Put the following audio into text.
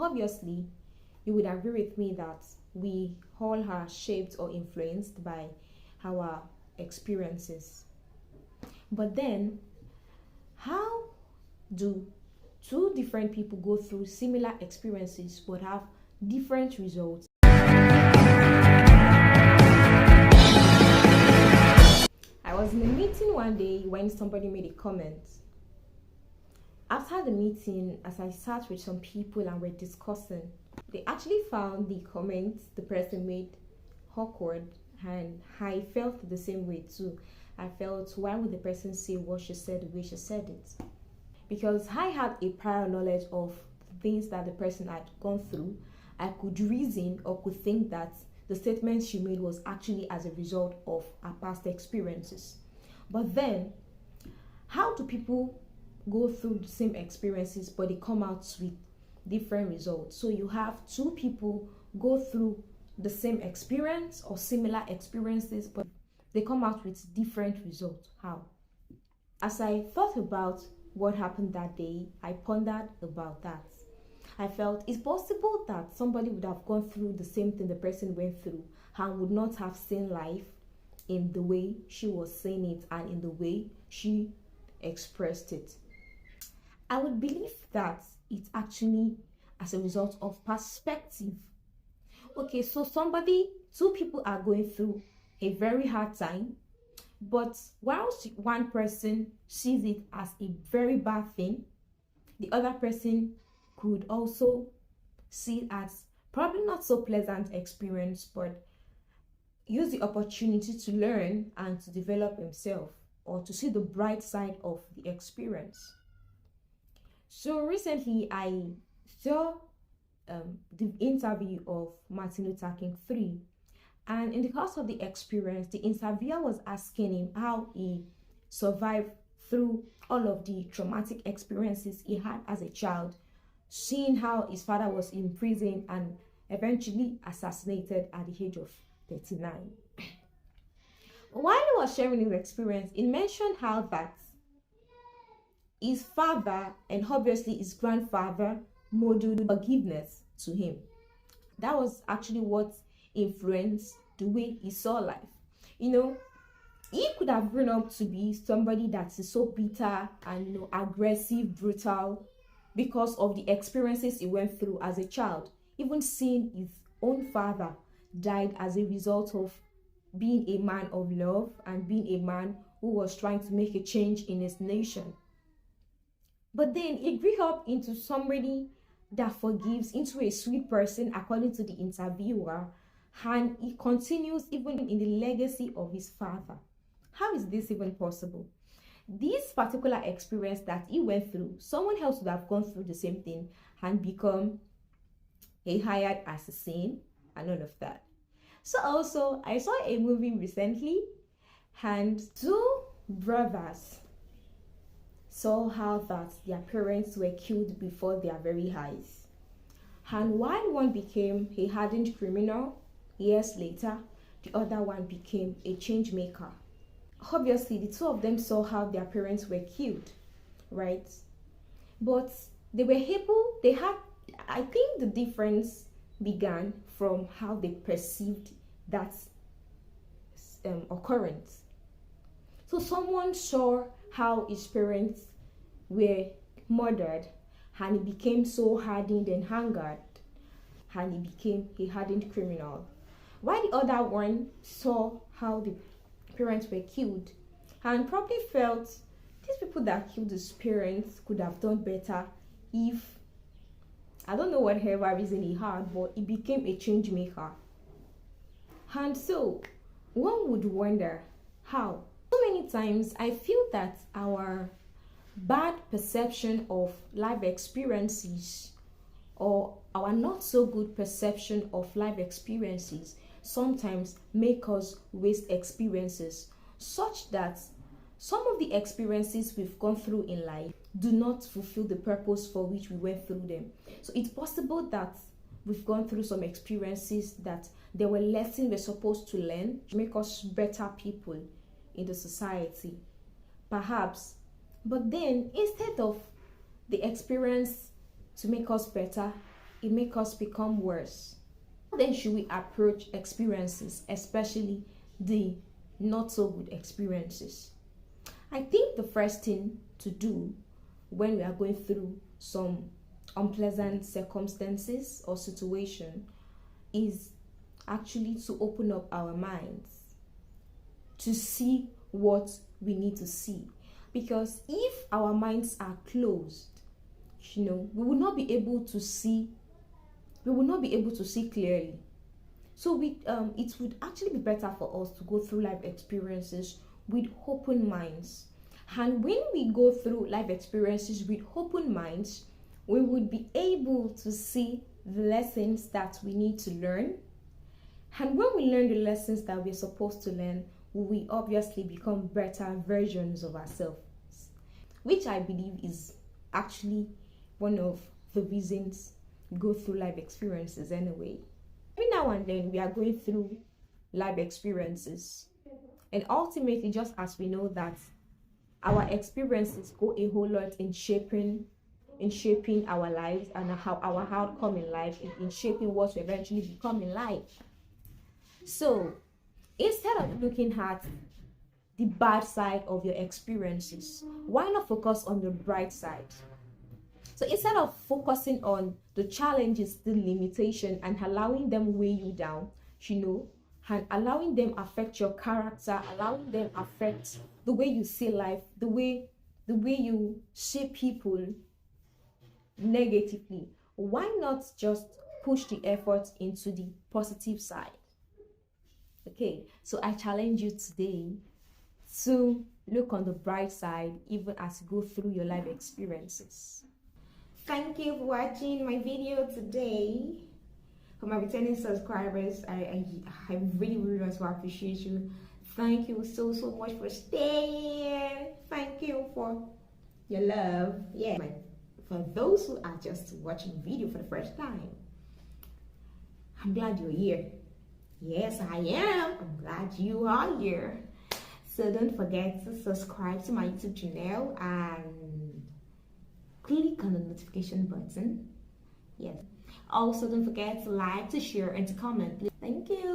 Obviously, you would agree with me that we all are shaped or influenced by our experiences. But then, how do two different people go through similar experiences but have different results? I was in a meeting one day when somebody made a comment. After the meeting, as I sat with some people and we're discussing, they actually found the comment the person made awkward, and I felt the same way too. I felt, why would the person say what she said the way she said it? Because I had a prior knowledge of things that the person had gone through. I could reason or could think that the statement she made was actually as a result of her past experiences. But then, how do people go through the same experiences but they come out with different results? So you have two people go through the same experience or similar experiences, but they come out with different results. How? As I thought about what happened that day, I pondered about that. I felt it's possible that somebody would have gone through the same thing the person went through and would not have seen life in the way she was saying it and in the way she expressed it. I would believe that it's actually as a result of perspective. Okay, so two people are going through a very hard time, but whilst one person sees it as a very bad thing, the other person could also see it as probably not so pleasant experience, but use the opportunity to learn and to develop himself or to see the bright side of the experience. So recently I saw the interview of Martin Luther King III, and in the course of the experience, the interviewer was asking him how he survived through all of the traumatic experiences he had as a child, seeing how his father was imprisoned and eventually assassinated at the age of 39. While he was sharing his experience, he mentioned how that his father and obviously his grandfather modeled forgiveness to him. That was actually what influenced the way he saw life. He could have grown up to be somebody that is so bitter and aggressive, brutal, because of the experiences he went through as a child. Even seeing his own father died as a result of being a man of love and being a man who was trying to make a change in his nation. But then he grew up into somebody that forgives, into a sweet person, according to the interviewer, and he continues even in the legacy of his father. How is this even possible? This particular experience that he went through, someone else would have gone through the same thing and become a hired assassin and all of that. So also, I saw a movie recently, and two brothers saw how that their parents were killed before their very eyes. And while one became a hardened criminal, years later, the other one became a change maker. Obviously, the two of them saw how their parents were killed, right? But I think the difference began from how they perceived that occurrence. So someone saw how his parents were murdered, and he became so hardened and angered, and he became a hardened criminal. While the other one saw how the parents were killed and probably felt these people that killed his parents could have done better if, I don't know whatever reason he had, but he became a change maker. And so one would wonder how. So many times I feel that our bad perception of life experiences or our not so good perception of life experiences sometimes make us waste experiences, such that some of the experiences we've gone through in life do not fulfill the purpose for which we went through them. So it's possible that we've gone through some experiences that there were lessons we're supposed to learn to make us better people in the society, perhaps. But then instead of the experience to make us better, it makes us become worse. How then should we approach experiences, especially the not so good experiences? I think the first thing to do when we are going through some unpleasant circumstances or situation is actually to open up our minds to see what we need to see. Because if our minds are closed, we will not be able to see clearly. So it would actually be better for us to go through life experiences with open minds. And when we go through life experiences with open minds, we would be able to see the lessons that we need to learn. And when we learn the lessons that we're supposed to learn, we obviously become better versions of ourselves, which I believe is actually one of the reasons we go through life experiences anyway. Every now and then we are going through life experiences, and ultimately, just as we know that our experiences go a whole lot in shaping our lives and how our outcome in life, in shaping what we eventually become in life. So instead of looking at the bad side of your experiences, why not focus on the bright side? So instead of focusing on the challenges, the limitation, and allowing them weigh you down, and allowing them affect your character, allowing them affect the way you see life, the way you see people negatively, why not just push the effort into the positive side? Okay, so I challenge you today to look on the bright side even as you go through your life experiences. Thank you for watching my video today. For my returning subscribers, I really want to appreciate you. Thank you so much for staying. Thank you for your love. Yeah, for those who are just watching the video for the first time, I'm glad you're here. Yes, I am. I'm glad you are here. So don't forget to subscribe to my YouTube channel and click on the notification button. Yes. Also, don't forget to like, to share, and to comment. Thank you.